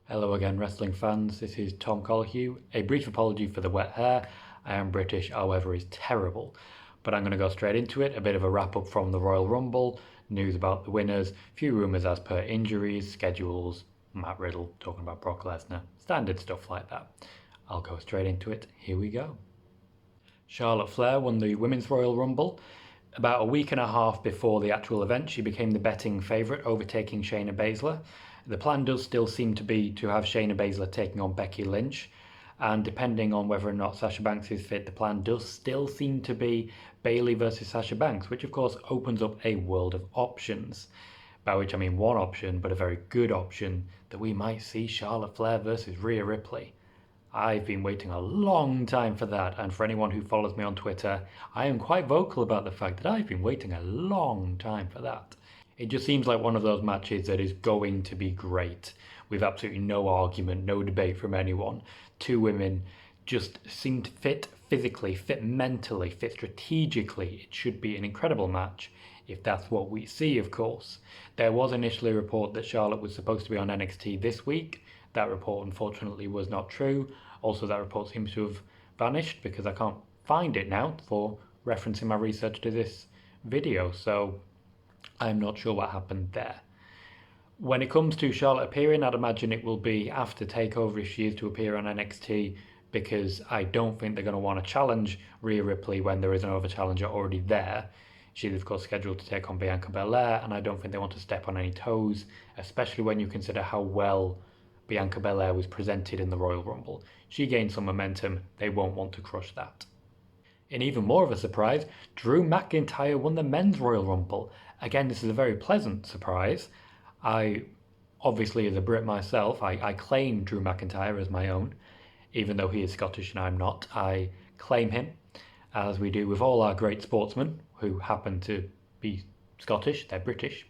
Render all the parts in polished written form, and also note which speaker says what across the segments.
Speaker 1: Hello again, wrestling fans. This is Tom Colohue. A brief apology for the wet hair. I am British, our weather is terrible. But I'm going to go straight into it. A bit of a wrap up from the Royal Rumble, news about the winners, few rumours as per injuries, schedules, Matt Riddle talking about Brock Lesnar, standard stuff like that. I'll go straight into it. Here we go. Charlotte Flair won the Women's Royal Rumble. About a week and a half before the actual event, she became the betting favourite, overtaking Shayna Baszler. The plan does still seem to be to have Shayna Baszler taking on Becky Lynch, and depending on whether or not Sasha Banks is fit, the plan does still seem to be Bayley versus Sasha Banks, which of course opens up a world of options. By which I mean one option, but a very good option, that we might see Charlotte Flair versus Rhea Ripley. I've been waiting a long time for that, and for anyone who follows me on Twitter, I am quite vocal about the fact that I've been waiting a long time for that. It just seems like one of those matches that is going to be great, with absolutely no argument, no debate from anyone. Two women just seem to fit physically, fit mentally, fit strategically. It should be an incredible match, if that's what we see, of course. There was initially a report that Charlotte was supposed to be on NXT this week. That report unfortunately was not true. Also, that report seems to have vanished because I can't find it now for referencing my research to this video, so I'm not sure what happened there. When it comes to Charlotte appearing, I'd imagine it will be after TakeOver if she is to appear on NXT, because I don't think they're going to want to challenge Rhea Ripley when there is another challenger already there. She's of course scheduled to take on Bianca Belair, and I don't think they want to step on any toes, especially when you consider how well Bianca Belair was presented in the Royal Rumble. She gained some momentum, they won't want to crush that. In even more of a surprise, Drew McIntyre won the Men's Royal Rumble. Again, this is a very pleasant surprise. I, obviously as a Brit myself, I claim Drew McIntyre as my own, even though he is Scottish and I'm not. I claim him, as we do with all our great sportsmen who happen to be Scottish. They're British.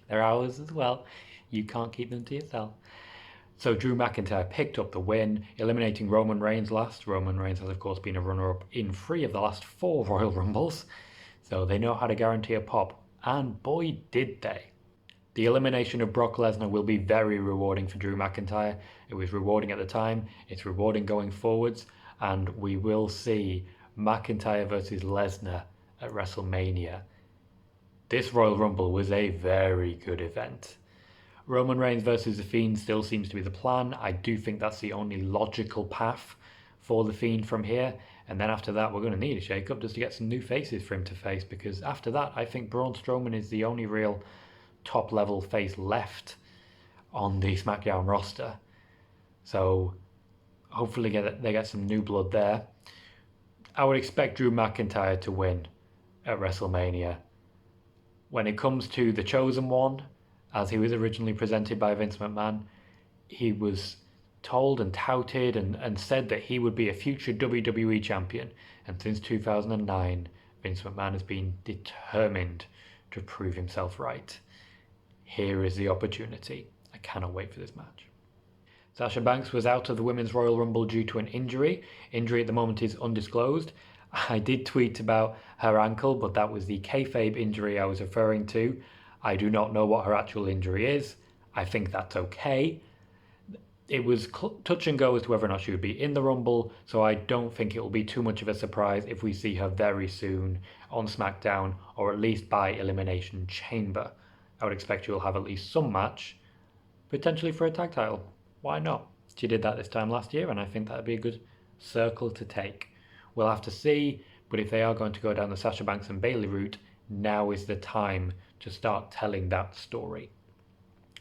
Speaker 1: They're ours as well. You can't keep them to yourself. So Drew McIntyre picked up the win, eliminating Roman Reigns last. Roman Reigns has of course been a runner-up in 3 of the last 4 Royal Rumbles, so they know how to guarantee a pop, and boy did they. The elimination of Brock Lesnar will be very rewarding for Drew McIntyre. It was rewarding at the time, it's rewarding going forwards, and we will see McIntyre versus Lesnar at WrestleMania. This Royal Rumble was a very good event. Roman Reigns versus The Fiend still seems to be the plan. I do think that's the only logical path for The Fiend from here. And then after that, we're going to need a shake-up just to get some new faces for him to face. Because after that, I think Braun Strowman is the only real top-level face left on the SmackDown roster. So hopefully they get some new blood there. I would expect Drew McIntyre to win at WrestleMania. When it comes to the Chosen One, as he was originally presented by Vince McMahon, he was told and touted and said that he would be a future WWE champion. And since 2009, Vince McMahon has been determined to prove himself right. Here is the opportunity. I cannot wait for this match. Sasha Banks was out of the Women's Royal Rumble due to an injury. Injury at the moment is undisclosed. I did tweet about her ankle, but that was the kayfabe injury I was referring to. I do not know what her actual injury is. I think that's okay. It was touch and go as to whether or not she would be in the Rumble, so I don't think it will be too much of a surprise if we see her very soon on SmackDown, or at least by Elimination Chamber. I would expect she will have at least some match, potentially for a tag title. Why not? She did that this time last year, and I think that would be a good circle to take. We'll have to see, but if they are going to go down the Sasha Banks and Bayley route, now is the time to start telling that story.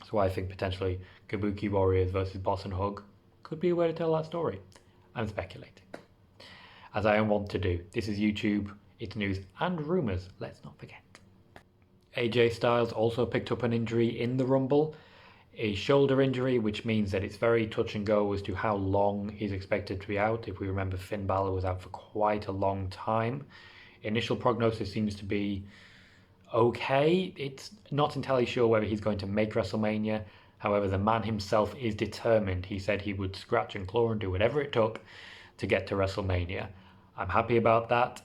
Speaker 1: So I think potentially Kabuki Warriors versus Boss and Hug could be a way to tell that story. I'm speculating, as I am wont to do. This is YouTube, it's news and rumours, let's not forget. AJ Styles also picked up an injury in the Rumble, a shoulder injury, which means that it's very touch and go as to how long he's expected to be out. If we remember, Finn Balor was out for quite a long time. Initial prognosis seems to be okay. It's not entirely sure whether he's going to make WrestleMania. However, the man himself is determined. He said he would scratch and claw and do whatever it took to get to WrestleMania. I'm happy about that.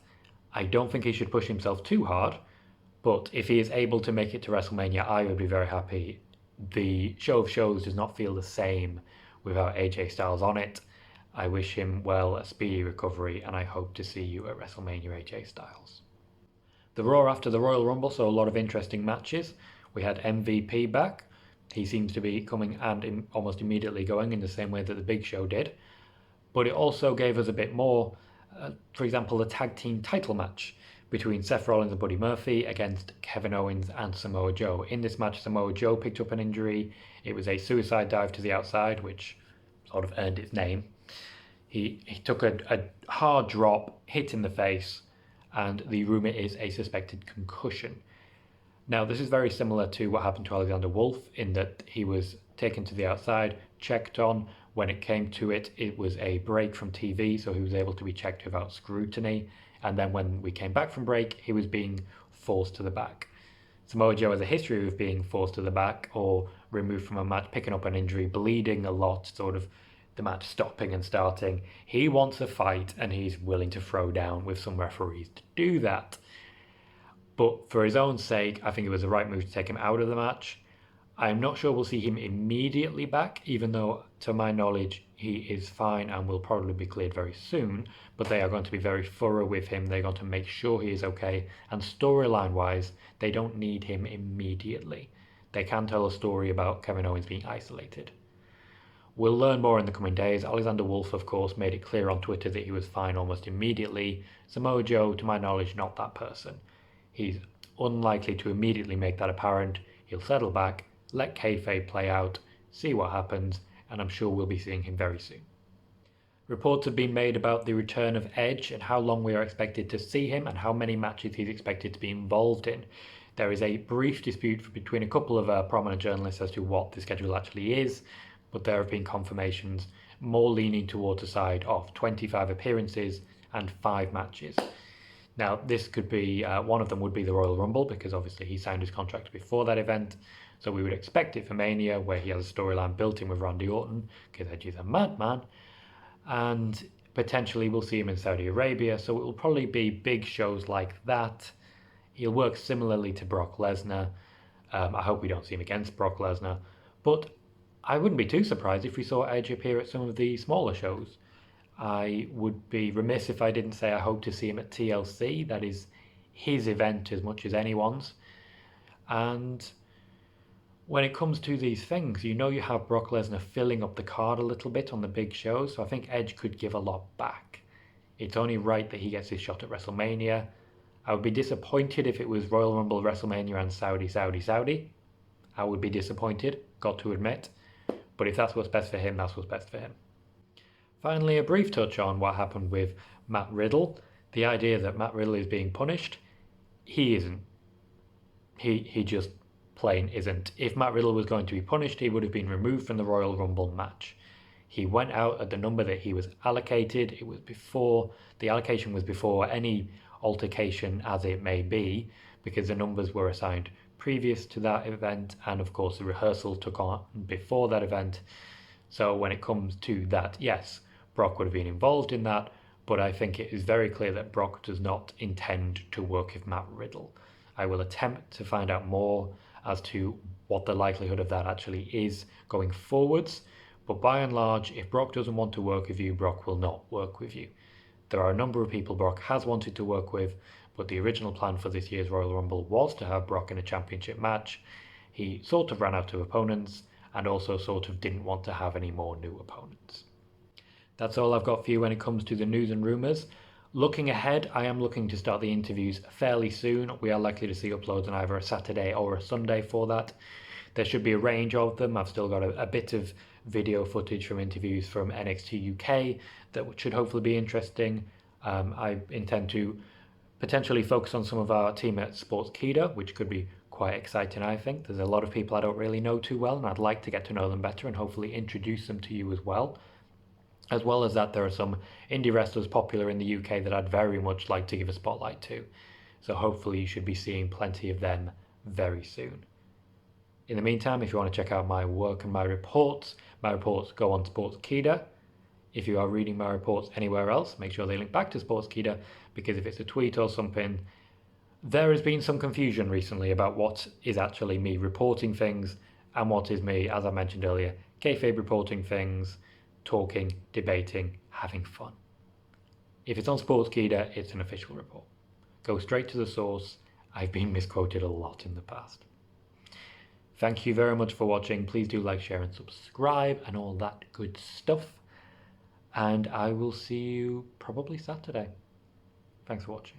Speaker 1: I don't think he should push himself too hard, but if he is able to make it to WrestleMania, I would be very happy. the show of shows does not feel the same without AJ Styles on it. I wish him well, a speedy recovery, and I hope to see you at WrestleMania, AJ Styles. The Raw after the Royal Rumble saw a lot of interesting matches. We had MVP back. He seems to be coming and almost immediately going in the same way that the Big Show did. But it also gave us a bit more, for example, the tag team title match between Seth Rollins and Buddy Murphy against Kevin Owens and Samoa Joe. In this match, Samoa Joe picked up an injury. It was a suicide dive to the outside, which sort of earned its name. He took a hard drop, hit in the face, and the rumour is a suspected concussion. Now, this is very similar to what happened to Alexander Wolf in that he was taken to the outside, checked on. When it came to it, it was a break from TV, so he was able to be checked without scrutiny. And then when we came back from break, he was being forced to the back. Samoa Joe has a history of being forced to the back or removed from a match, picking up an injury, bleeding a lot, sort of the match stopping and starting. He wants a fight and he's willing to throw down with some referees to do that. But for his own sake, I think it was the right move to take him out of the match. I'm not sure we'll see him immediately back, even though, to my knowledge, he is fine and will probably be cleared very soon. But they are going to be very thorough with him. They're going to make sure he is okay. And storyline-wise, they don't need him immediately. They can tell a story about Kevin Owens being isolated. We'll learn more in the coming days. Alexander Wolf, of course, made it clear on Twitter that he was fine almost immediately. Samoa Joe, to my knowledge, not that person. He's unlikely to immediately make that apparent. He'll settle back, let kayfabe play out, see what happens, and I'm sure we'll be seeing him very soon. Reports have been made about the return of Edge and how long we are expected to see him and how many matches he's expected to be involved in. There is a brief dispute between a couple of prominent journalists as to what the schedule actually is, but there have been confirmations more leaning towards the side of 25 appearances and 5 matches. Now, this could be, one of them would be the Royal Rumble, because obviously he signed his contract before that event. So we would expect it for Mania, where he has a storyline built in with Randy Orton, because Edge is a madman. And potentially we'll see him in Saudi Arabia, so it will probably be big shows like that. He'll work similarly to Brock Lesnar. I hope we don't see him against Brock Lesnar. But I wouldn't be too surprised if we saw Edge appear at some of the smaller shows. I would be remiss if I didn't say I hope to see him at TLC. That is his event as much as anyone's. And when it comes to these things, you know you have Brock Lesnar filling up the card a little bit on the big shows, so I think Edge could give a lot back. It's only right that he gets his shot at WrestleMania. I would be disappointed if it was Royal Rumble, WrestleMania and Saudi. I would be disappointed, got to admit. But if that's what's best for him, that's what's best for him. Finally, a brief touch on what happened with Matt Riddle. The idea that Matt Riddle is being punished, he isn't. He just plain isn't. If Matt Riddle was going to be punished, he would have been removed from the Royal Rumble match. He went out at the number that he was allocated. It was before, the allocation was before any altercation as it may be, because the numbers were assigned previous to that event, and of course the rehearsal took on before that event. So when it comes to that, yes, Brock would have been involved in that, but I think it is very clear that Brock does not intend to work with Matt Riddle. I will attempt to find out more as to what the likelihood of that actually is going forwards, but by and large, if Brock doesn't want to work with you, Brock will not work with you. There are a number of people Brock has wanted to work with, but the original plan for this year's Royal Rumble was to have Brock in a championship match. He sort of ran out of opponents, and also sort of didn't want to have any more new opponents. That's all I've got for you when it comes to the news and rumours. Looking ahead, I am looking to start the interviews fairly soon. We are likely to see uploads on either a Saturday or a Sunday for that. There should be a range of them. I've still got a bit of video footage from interviews from NXT UK that should hopefully be interesting. I intend to potentially focus on some of our team at Sportskeeda, which could be quite exciting, I think. There's a lot of people I don't really know too well, and I'd like to get to know them better and hopefully introduce them to you as well. As well as that, there are some indie wrestlers popular in the UK that I'd very much like to give a spotlight to. So hopefully you should be seeing plenty of them very soon. In the meantime, if you want to check out my work and my reports go on Sportskeeda. If you are reading my reports anywhere else, make sure they link back to Sportskeeda, because if it's a tweet or something, there has been some confusion recently about what is actually me reporting things and what is me, as I mentioned earlier, kayfabe reporting things, talking, debating, having fun. If it's on Sportskeeda, it's an official report. Go straight to the source. I've been misquoted a lot in the past. Thank you very much for watching. Please do like, share, and subscribe, and all that good stuff. And I will see you probably Saturday. Thanks for watching.